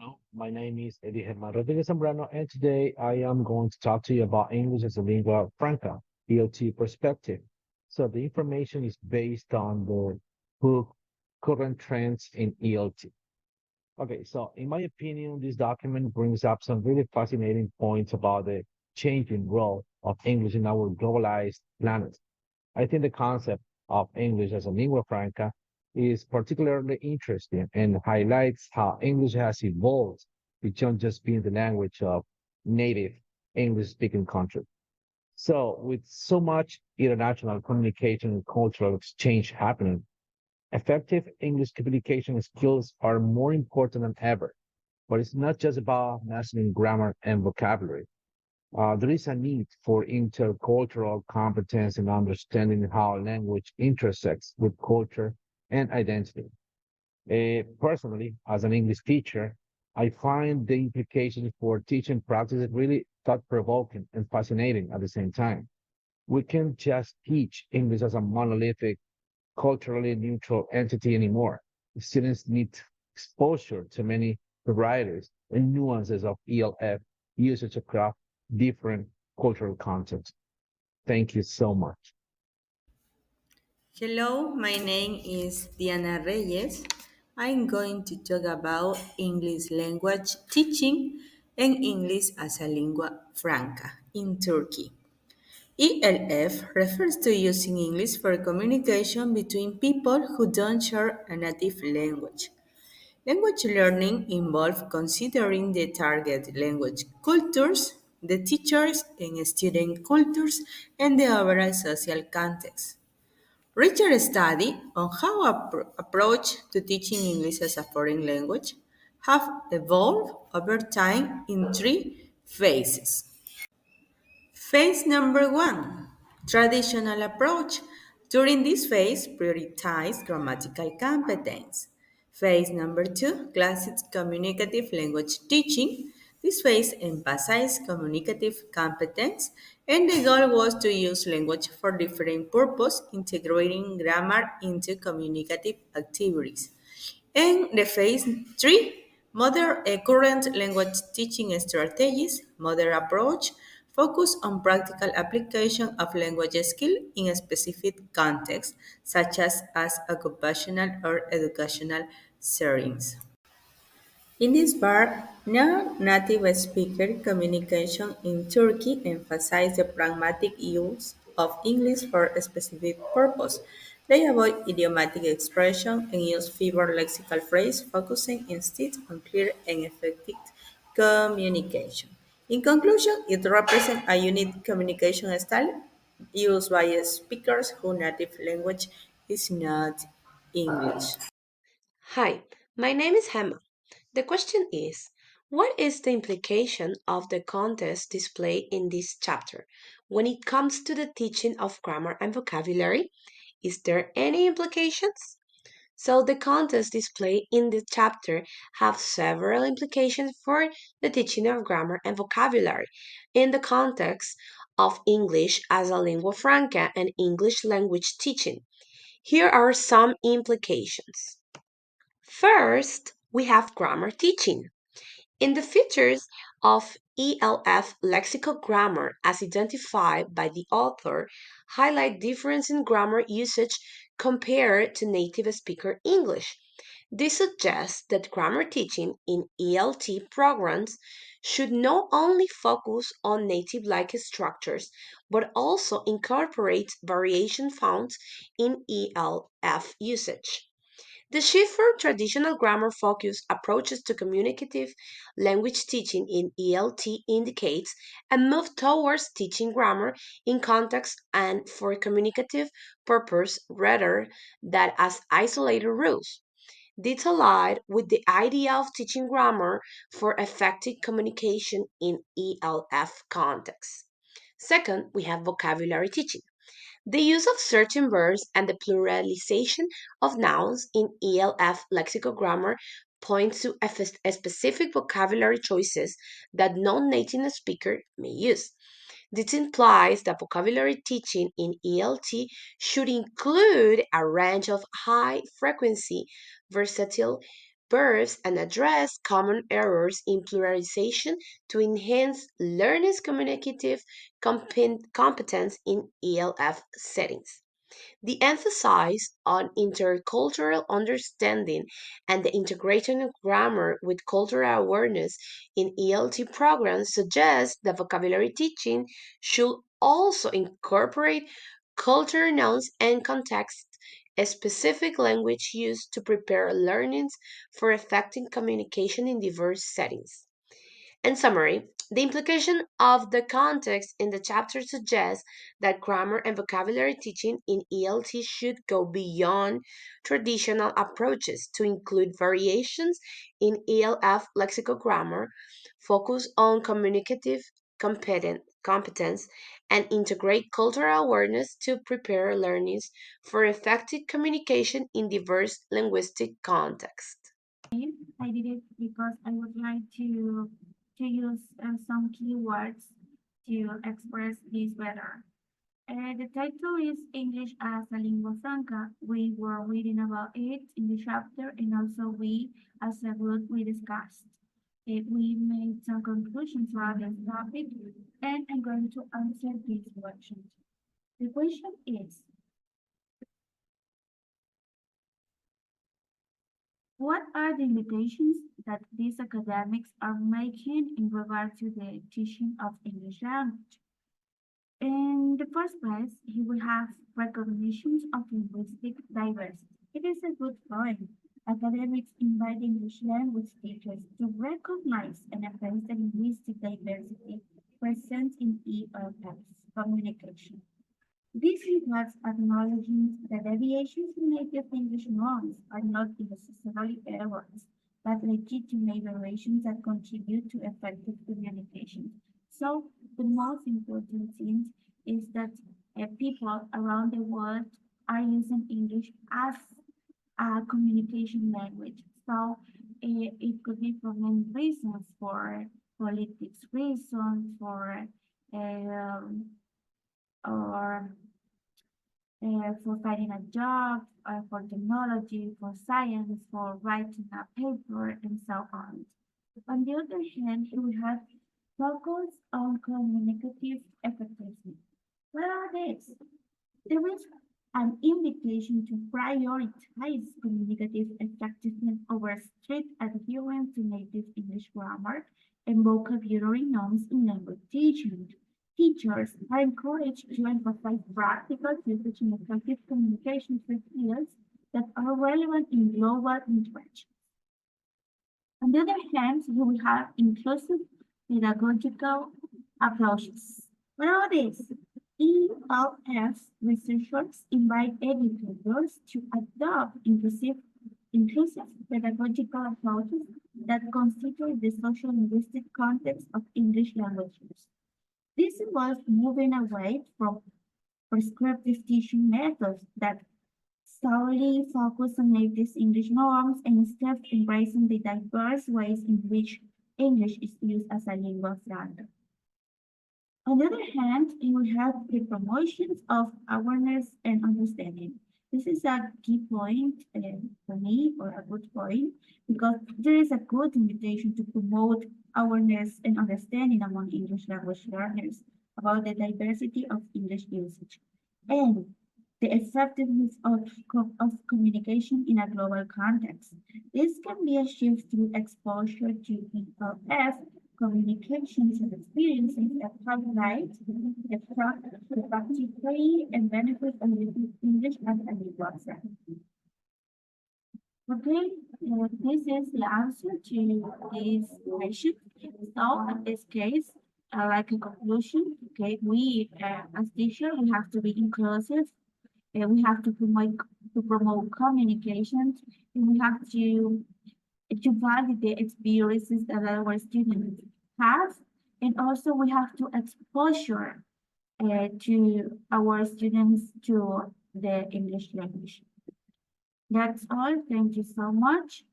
Hello, my name is Gema Zambrano, and today I am going to talk to you about English as a lingua franca, ELT perspective. So the information is based on the book Current Trends in ELT. Okay, so in my opinion, this document brings up some really fascinating points about the changing role of English in our globalized planet. I think the concept of English as a lingua franca is particularly interesting and highlights how English has evolved beyond just being the language of native English speaking countries. So, with so much international communication and cultural exchange happening, effective English communication skills are more important than ever. But it's not just about mastering grammar and vocabulary. There is a need for intercultural competence in understanding how language intersects with culture and identity. Personally, as an English teacher, I find the implications for teaching practices really thought-provoking and fascinating at the same time. We can't just teach English as a monolithic, culturally neutral entity anymore. Students need exposure to many varieties and nuances of ELF usage across different cultural contexts. Thank you so much. Hello, my name is Diana Reyes. I'm going to talk about English language teaching and English as a lingua franca in Turkey. ELF refers to using English for communication between people who don't share a native language. Language learning involves considering the target language cultures, the teachers and student cultures, and the overall social context. Richard's study on how approach to teaching English as a foreign language have evolved over time in three phases. Phase number one, traditional approach. During this phase, prioritize grammatical competence. Phase number two, classic communicative language teaching. This phase emphasized communicative competence, and the goal was to use language for different purposes, integrating grammar into communicative activities. And the phase three, modern current language teaching strategies, modern approach, focus on practical application of language skill in a specific context, such as occupational or educational settings. In this part, non-native speaker communication in Turkey emphasize the pragmatic use of English for a specific purpose. They avoid idiomatic expression and use fewer lexical phrases, focusing instead on clear and effective communication. In conclusion, it represents a unique communication style used by speakers whose native language is not English. Hi, my name is Gema. The question is, what is the implication of the contest displayed in this chapter when it comes to the teaching of grammar and vocabulary? Is there any implications? So the contest displayed in the chapter have several implications for the teaching of grammar and vocabulary in the context of English as a lingua franca and English language teaching. Here are some implications. First, we have grammar teaching. In the features of ELF lexical grammar as identified by the author, highlight difference in grammar usage compared to native speaker English. This suggests that grammar teaching in ELT programs should not only focus on native-like structures, but also incorporate variation found in ELF usage. The shift from traditional grammar focused approaches to communicative language teaching in ELT indicates a move towards teaching grammar in context and for communicative purpose rather than as isolated rules. This allied with the idea of teaching grammar for effective communication in ELF context. Second, we have vocabulary teaching. The use of certain verbs and the pluralization of nouns in ELF lexical grammar points to a specific vocabulary choices that non-native speaker may use. This implies that vocabulary teaching in ELT should include a range of high frequency, versatile verbs and address common errors in pluralization to enhance learners' communicative competence in ELF settings. The emphasis on intercultural understanding and the integration of grammar with cultural awareness in ELT programs suggests that vocabulary teaching should also incorporate cultural nouns and context, a specific language used to prepare learners for effective communication in diverse settings. In summary, the implication of the context in the chapter suggests that grammar and vocabulary teaching in ELT should go beyond traditional approaches to include variations in ELF lexical grammar, focus on communicative competence, and integrate cultural awareness to prepare learners for effective communication in diverse linguistic contexts. I did it because I would like to use some keywords to express this better. The title is English as a Lingua Franca. We were reading about it in the chapter, and also we, as a group, we discussed. We made some conclusions about this topic, and I'm going to answer these questions. The question is, what are the limitations that these academics are making in regard to the teaching of English language? In the first place, you will have recognitions of linguistic diversity. It is a good point. Academics invite English language teachers to recognize and embrace the linguistic diversity present in ELF's communication. This includes acknowledging that deviations in native English norms are not necessarily errors, but legitimate variations that contribute to effective communication. So the most important thing is that people around the world are using English as a communication language. So it could be for many reasons, for politics reasons, um, or for finding a job, for technology, for science, for writing a paper, and so on. On the other hand, we have focus on communicative effectiveness. What are these? There is an invitation to prioritize communicative effectiveness over strict adherence to native English grammar and vocabulary norms in language teaching. Teachers are encouraged to emphasize practical usage and effective communication skills that are relevant in global interactions. On the other hand, you will have inclusive pedagogical approaches. What are these? ELF researchers invite educators to adopt inclusive pedagogical approaches that consider the social linguistic context of English language use. This involves moving away from prescriptive teaching methods that solely focus on native English norms and instead embracing the diverse ways in which English is used as a lingua franca. On the other hand, you have the promotions of awareness and understanding. This is a key point for me, or a good point, because there is a good invitation to promote awareness and understanding among English language learners about the diversity of English usage and the effectiveness of communication in a global context. This can be achieved through exposure to ELF communications and experiences that highlight the practically and benefit of using English as a lingua franca. Okay, this is the answer to this question. So in this case, like a conclusion, okay, we as teachers we have to be inclusive, and we have to promote communication, and we have to validate the experiences that our students have, and also we have to exposure to our students to the English language. That's all. Thank you so much.